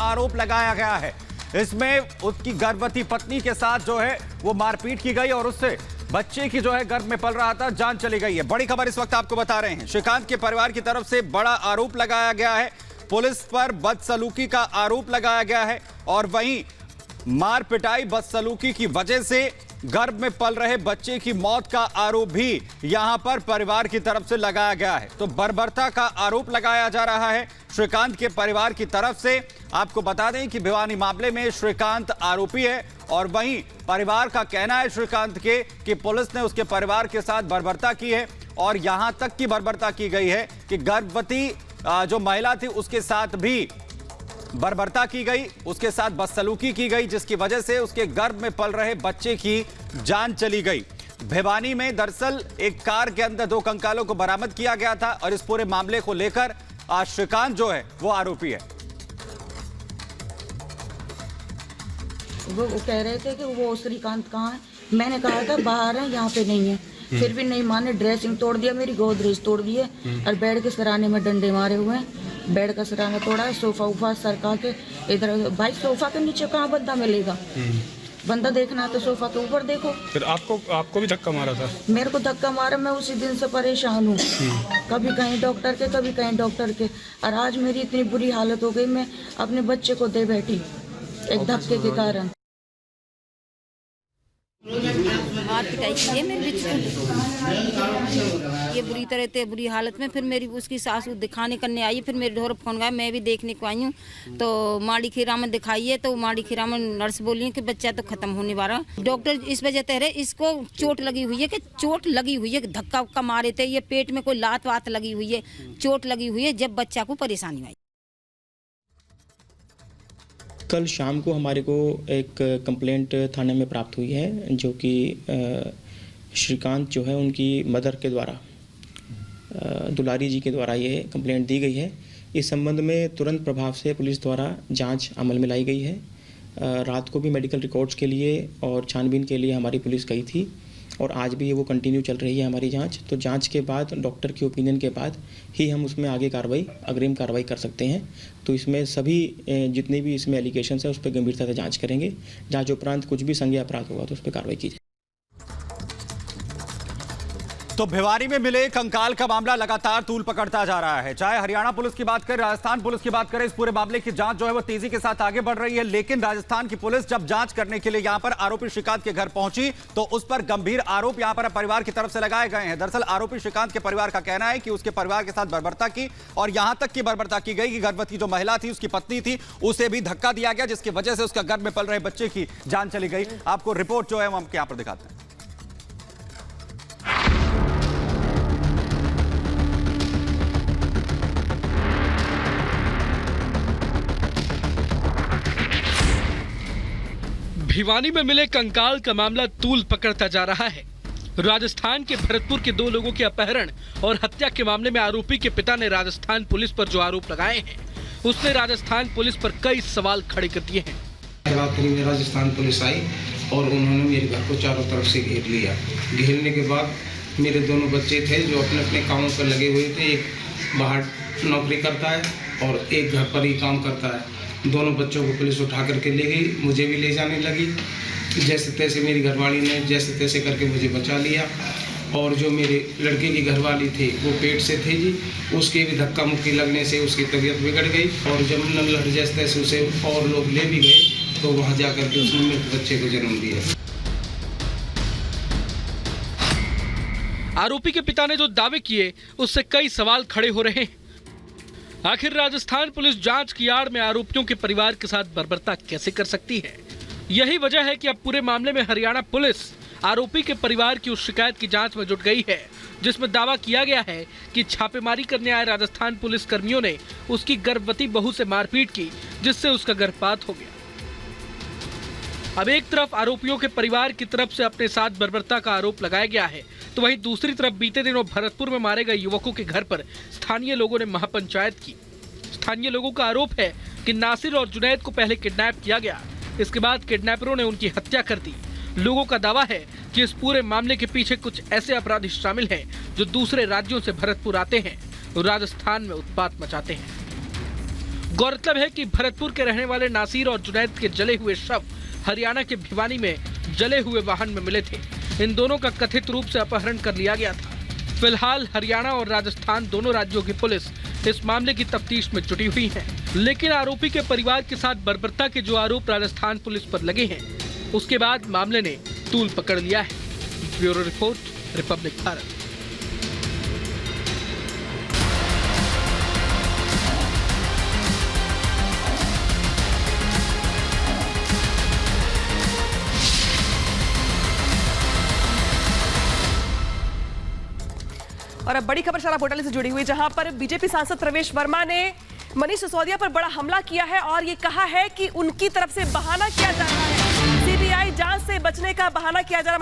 आरोप लगाया गया है। इसमें उसकी गर्भवती पत्नी के साथ जो है वो मारपीट की गई और उससे बच्चे की जो है गर्भ में पल रहा था जान चली गई है। बड़ी खबर इस वक्त आपको बता रहे हैं। श्रीकांत के परिवार की तरफ से बड़ा आरोप लगाया गया है। पुलिस पर बदसलूकी का आरोप लगाया गया है और वहीं मार पिटाई बदसलूकी की वजह से गर्भ में पल रहे बच्चे की मौत का आरोप भी यहां पर परिवार की तरफ से लगाया गया है। तो बर्बरता का आरोप लगाया जा रहा है श्रीकांत के परिवार की तरफ से। आपको बता दें कि भिवानी मामले में श्रीकांत आरोपी है और वहीं परिवार का कहना है श्रीकांत के कि पुलिस ने उसके परिवार के साथ बर्बरता की है और यहां तक की बर्बरता की गई है कि गर्भवती जो महिला थी उसके साथ भी बर्बरता की गई, उसके साथ बदसलूकी की गई, जिसकी वजह से उसके गर्भ में पल रहे बच्चे की जान चली गई। भिवानी में दरअसल एक कार के अंदर 2 कंकालों को बरामद किया गया था और इस पूरे मामले को लेकर आज श्रीकांत जो है वो आरोपी है। वो कह रहे थे कि वो श्रीकांत कहाँ है। मैंने कहा था बाहर है, यहाँ पे नहीं है। फिर भी नहीं माने, ड्रेसिंग तोड़ दिया, मेरी गोदरेज तोड़ दी है और बेड के सराने में डंडे मारे हुए हैं। बेड का सराना तोड़ा है, सोफा उफा सरका के इधर। भाई सोफा के नीचे कहाँ बंदा मिलेगा? बंदा देखना है तो सोफा के ऊपर देखो। फिर आपको भी धक्का मारा था? मेरे को धक्का मारा, मैं उसी दिन से परेशान हूँ। कभी कहीं डॉक्टर के, कभी कहीं डॉक्टर के, और आज मेरी इतनी बुरी हालत हो गई, मैं अपने बच्चे को दे बैठी एक धक्के के कारण। मार पिटाई की है मेरे बच्चे, ये बुरी तरह से बुरी हालत में। फिर मेरी उसकी सासू दिखाने करने आई, फिर मेरे ढोर फोन गया, मैं भी देखने को आई हूँ। तो माड़ी खीरा में दिखाई है, तो माड़ी खीरा में नर्स बोली है कि बच्चा तो खत्म होने वाला। डॉक्टर इस वजह से रहे, इसको चोट लगी हुई है, कि चोट लगी हुई है, धक्का उक्का मारे थे, ये पेट में कोई लात वात लगी हुई है, चोट लगी हुई है, जब बच्चा को परेशानी आई। कल शाम को हमारे को एक कंप्लेंट थाने में प्राप्त हुई है, जो कि श्रीकांत जो है उनकी मदर के द्वारा, दुलारी जी के द्वारा ये कंप्लेंट दी गई है। इस संबंध में तुरंत प्रभाव से पुलिस द्वारा जांच अमल में लाई गई है। रात को भी मेडिकल रिकॉर्ड्स के लिए और छानबीन के लिए हमारी पुलिस गई थी और आज भी वो कंटिन्यू चल रही है हमारी जांच। तो जांच के बाद, डॉक्टर की ओपिनियन के बाद ही हम उसमें आगे कार्रवाई, अग्रिम कार्रवाई कर सकते हैं। तो इसमें सभी जितने भी इसमें एलिगेशंस है उस पर गंभीरता से जांच करेंगे। जांच उपरांत कुछ भी संज्ञेय अपराध होगा तो उस पर कार्रवाई की जाए। तो भिवानी में मिले कंकाल का मामला लगातार तूल पकड़ता जा रहा है। चाहे हरियाणा पुलिस की बात करें, राजस्थान पुलिस की बात करें, इस पूरे मामले की जांच जो है वो तेजी के साथ आगे बढ़ रही है। लेकिन राजस्थान की पुलिस जब जांच करने के लिए यहां पर आरोपी श्रीकांत के घर पहुंची तो उस पर गंभीर आरोप यहां पर परिवार की तरफ से लगाए गए हैं। दरअसल आरोपी श्रीकांत के परिवार का कहना है कि उसके परिवार के साथ बर्बरता की और यहां तक की बर्बरता की गई कि गर्भवती जो महिला थी, उसकी पत्नी थी, उसे भी धक्का दिया गया, जिसकी वजह से उसका गर्भ में पल रहे बच्चे की जान चली गई। आपको रिपोर्ट जो है हम यहां पर दिखाते हैं। भिवानी में मिले कंकाल का मामला तूल पकड़ता जा रहा है। राजस्थान के भरतपुर के 2 लोगों के अपहरण और हत्या के मामले में आरोपी के पिता ने राजस्थान पुलिस पर जो आरोप लगाए हैं, उसने राजस्थान पुलिस पर कई सवाल खड़े कर दिए हैं। रात करीब राजस्थान पुलिस आई और उन्होंने मेरे घर को चारों तरफ से घेर लिया। घेरने के बाद मेरे दोनों बच्चे थे जो अपने अपने कामों पर लगे हुए थे। एक बाहर नौकरी करता है और एक घर पर ही काम करता है। दोनों बच्चों को पुलिस उठा करके ले गई, मुझे भी ले जाने लगी। जैसे तैसे मेरी घरवाली ने जैसे तैसे करके मुझे बचा लिया। और जो मेरे लड़के की घरवाली थी वो पेट से थी जी, उसके भी धक्का मुक्की लगने से उसकी तबीयत बिगड़ गई और जब लड़ जैसे तैसे उसे और लोग ले भी गए तो वहाँ जा कर के उसने मेरे बच्चे को जन्म दिया। आरोपी के पिता ने जो दावे किए उससे कई सवाल खड़े हो रहे हैं। आखिर राजस्थान पुलिस जांच की आड़ में आरोपियों के परिवार के साथ बर्बरता कैसे कर सकती है? यही वजह है कि अब पूरे मामले में हरियाणा पुलिस आरोपी के परिवार की उस शिकायत की जांच में जुट गई है, जिसमें दावा किया गया है कि छापेमारी करने आए राजस्थान पुलिस कर्मियों ने उसकी गर्भवती बहू से मारपीट की, जिससे उसका गर्भपात हो गया। अब एक तरफ आरोपियों के परिवार की तरफ से अपने साथ बर्बरता का आरोप लगाया गया है, तो वहीं दूसरी तरफ बीते दिनों भरतपुर में मारे गए युवकों के घर पर स्थानीय लोगों ने महापंचायत की। स्थानीय लोगों का आरोप है कि नासिर और जुनैद को पहले किडनैप किया गया, इसके बाद किडनैपरों ने उनकी हत्या कर दी। लोगों का दावा है कि इस पूरे मामले के पीछे कुछ ऐसे अपराधी शामिल हैं जो दूसरे राज्यों से भरतपुर आते हैं और राजस्थान में उत्पात मचाते हैं। गौरतलब है कि भरतपुर के रहने वाले नासिर और जुनैद के जले हुए शव हरियाणा के भिवानी में जले हुए वाहन में मिले थे। इन दोनों का कथित रूप से अपहरण कर लिया गया था। फिलहाल हरियाणा और राजस्थान दोनों राज्यों की पुलिस इस मामले की तफ्तीश में जुटी हुई है, लेकिन आरोपी के परिवार के साथ बर्बरता के जो आरोप राजस्थान पुलिस पर लगे हैं, उसके बाद मामले ने तूल पकड़ लिया है। Bureau report, Republic Bharat. और अब बड़ी खबर शराब घोटाले से जुड़ी हुई, जहां पर बीजेपी सांसद प्रवेश वर्मा ने मनीष सिसोदिया पर बड़ा हमला किया है और ये कहा है कि उनकी तरफ से बहाना किया जा रहा है, सीबीआई जांच से बचने का बहाना किया जा रहा है।